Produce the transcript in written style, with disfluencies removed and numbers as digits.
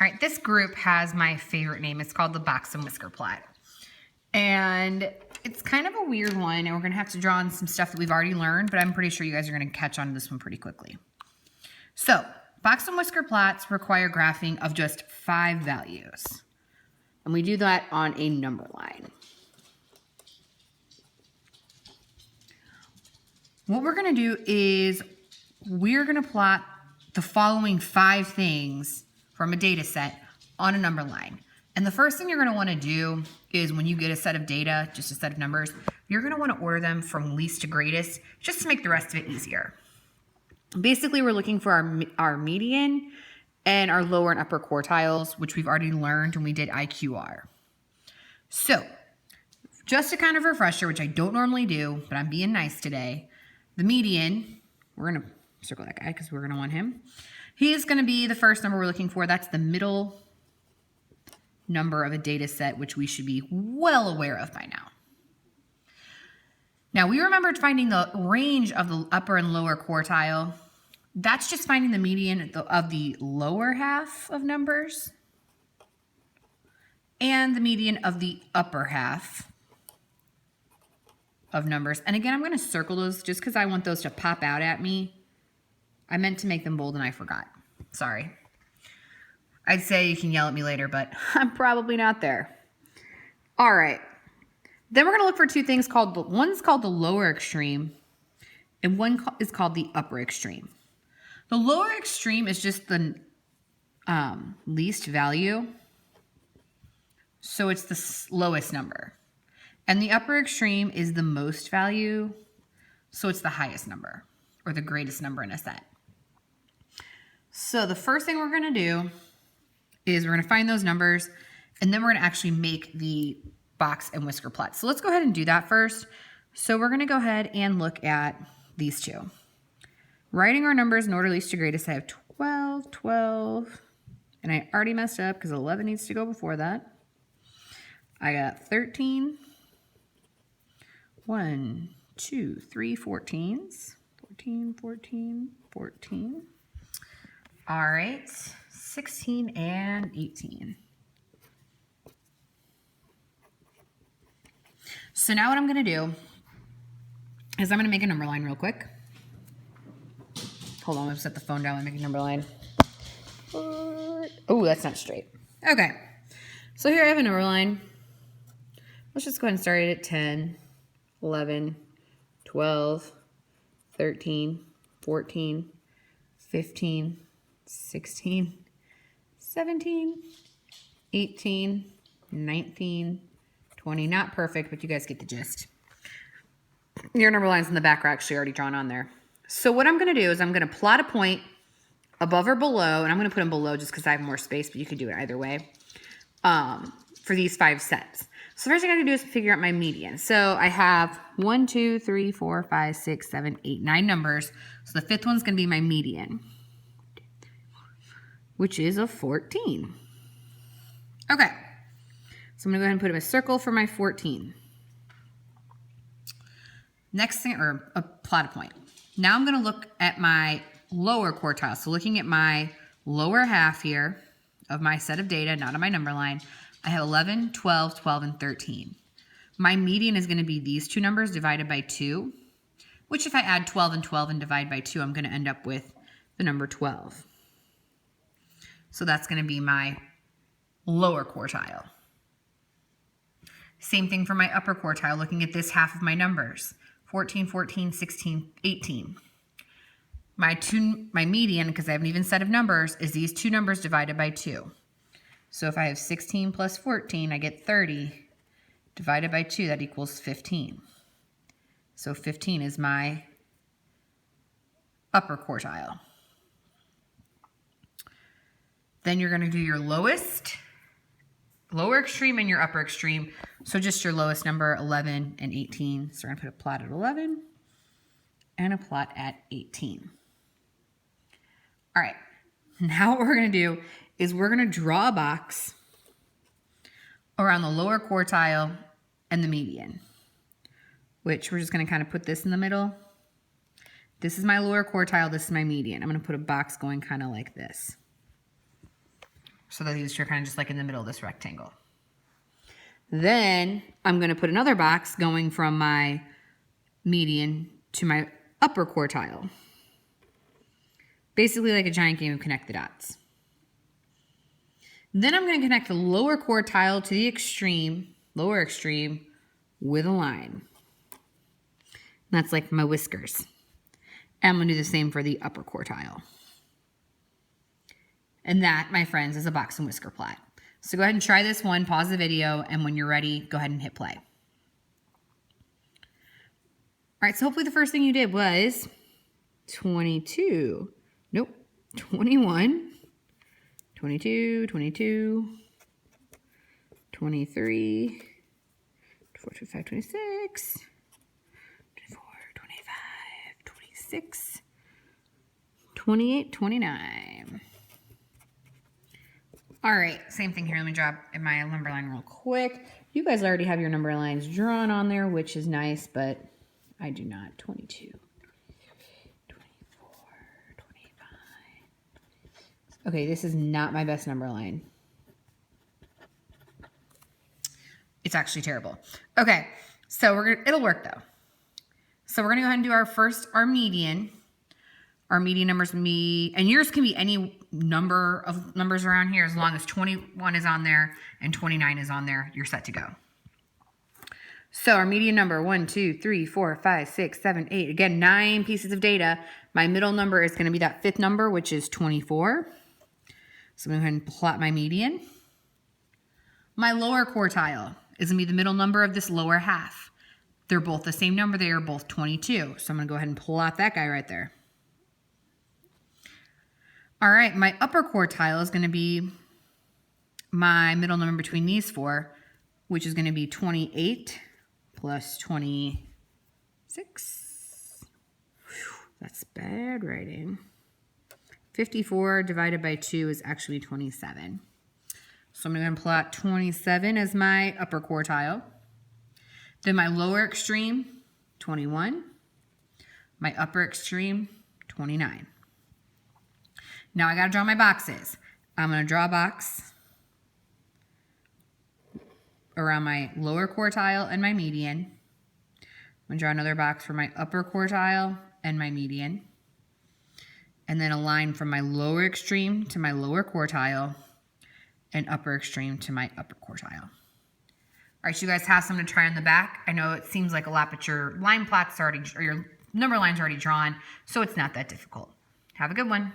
All right, this group has my favorite name. It's called the box and whisker plot. And it's kind of a weird one, and we're going to have to draw on some stuff that we've already learned, but I'm pretty sure you guys are going to catch on to this one pretty quickly. So, box and whisker plots require graphing of just 5 values. And we do that on a number line. What we're going to do is we're going to plot the following 5 things from a data set on a number line. And the first thing you're going to want to do is when you get a set of data, just a set of numbers, you're going to want to order them from least to greatest just to make the rest of it easier. Basically, we're looking for our median and our lower and upper quartiles, which we've already learned when we did IQR. So, just a kind of refresher, which I don't normally do, but I'm being nice today. The median, we're going to circle that guy because we're going to want him. He is going to be the first number we're looking for. That's the middle number of a data set, which we should be well aware of by now. Now, we remembered finding the range of the upper and lower quartile. That's just finding the median of the lower half of numbers and the median of the upper half of numbers. And again, I'm going to circle those just because I want those to pop out at me. I meant to make them bold and I forgot. Sorry. I'd say you can yell at me later, but I'm probably not there. All right. Then we're going to look for 2 things called, one's called the lower extreme and one is called the upper extreme. The lower extreme is just the least value. So it's the lowest number. And the upper extreme is the most value. So it's the highest number or the greatest number in a set. So the first thing we're going to do is we're going to find those numbers and then we're going to actually make the box and whisker plot. So let's go ahead and do that first. So we're going to go ahead and look at these 2. Writing our numbers in order least to greatest, I have 12, 12, and I already messed up because 11 needs to go before that. I got 13, 1, 2, 3 14s, 14, 14, 14. All right, 16 and 18. So now what I'm going to do is I'm going to make a number line real quick. Hold on, I'm going to set the phone down and make a number line. Oh, that's not straight. Okay, so here I have a number line. Let's just go ahead and start it at 10, 11, 12, 13, 14, 15, 16, 17, 18, 19, 20. Not perfect, but you guys get the gist. Your number lines in the back are actually already drawn on there. So what I'm going to do is I'm going to plot a point above or below, and I'm going to put them below just because I have more space, but you could do it either way, for these 5 sets. So first thing I got to do is figure out my median. So I have 1, 2, 3, 4, 5, 6, 7, 8, 9 numbers. So the 5th one's going to be my median, which is a 14. Okay. So I'm going to go ahead and put a circle for my 14. Next thing, or a plot a point. Now I'm going to look at my lower quartile. So looking at my lower half here of my set of data, not on my number line, I have 11, 12, 12, and 13. My median is going to be these 2 numbers divided by 2, which if I add 12 and 12 and divide by 2, I'm going to end up with the number 12. So that's going to be my lower quartile. Same thing for my upper quartile, looking at this half of my numbers. 14, 14, 16, 18. My median, because I have an even set of numbers, is these 2 numbers divided by 2. So if I have 16 plus 14, I get 30. Divided by 2, that equals 15. So 15 is my upper quartile. Then you're going to do your lower extreme and your upper extreme. So just your lowest number, 11 and 18. So we're going to put a plot at 11 and a plot at 18. All right, now what we're going to do is we're going to draw a box around the lower quartile and the median, which we're just going to kind of put this in the middle. This is my lower quartile, this is my median. I'm going to put a box going kind of like this. So that these are kind of just like in the middle of this rectangle. Then I'm going to put another box going from my median to my upper quartile. Basically like a giant game of connect the dots. Then I'm going to connect the lower quartile to the extreme, lower extreme, with a line. That's like my whiskers. And I'm going to do the same for the upper quartile. And that, my friends, is a box and whisker plait. So go ahead and try this one, pause the video, and when you're ready, go ahead and hit play. All right, so hopefully the first thing you did was 22. Nope, 21. 22, 22, 23, 24, 25, 26, 24, 25, 26, 28, 29. All right, same thing here. Let me drop in my number line real quick. You guys already have your number lines drawn on there, which is nice, but I do not. 22, 24, 25. Okay, this is not my best number line. It's actually terrible. Okay, so it'll work though. So we're gonna go ahead and do our median. Our median numbers can be, and yours can be any number of numbers around here as long as 21 is on there and 29 is on there, you're set to go. So our median number, 1, 2, 3, 4, 5, 6, 7, 8. Again, 9 pieces of data. My middle number is gonna be that 5th number, which is 24. So I'm gonna go ahead and plot my median. My lower quartile is gonna be the middle number of this lower half. They're both the same number, they are both 22. So I'm gonna go ahead and plot that guy right there. All right, my upper quartile is gonna be my middle number between these four, which is gonna be 28 plus 26. Whew, that's bad writing. 54 divided by 2 is actually 27. So I'm going to plot 27 as my upper quartile. Then my lower extreme, 21. My upper extreme, 29. Now I got to draw my boxes. I'm going to draw a box around my lower quartile and my median. I'm going to draw another box for my upper quartile and my median. And then a line from my lower extreme to my lower quartile and upper extreme to my upper quartile. All right, so you guys have some to try on the back. I know it seems like a lot, but your line plot's already, or your number line's already drawn, so it's not that difficult. Have a good one.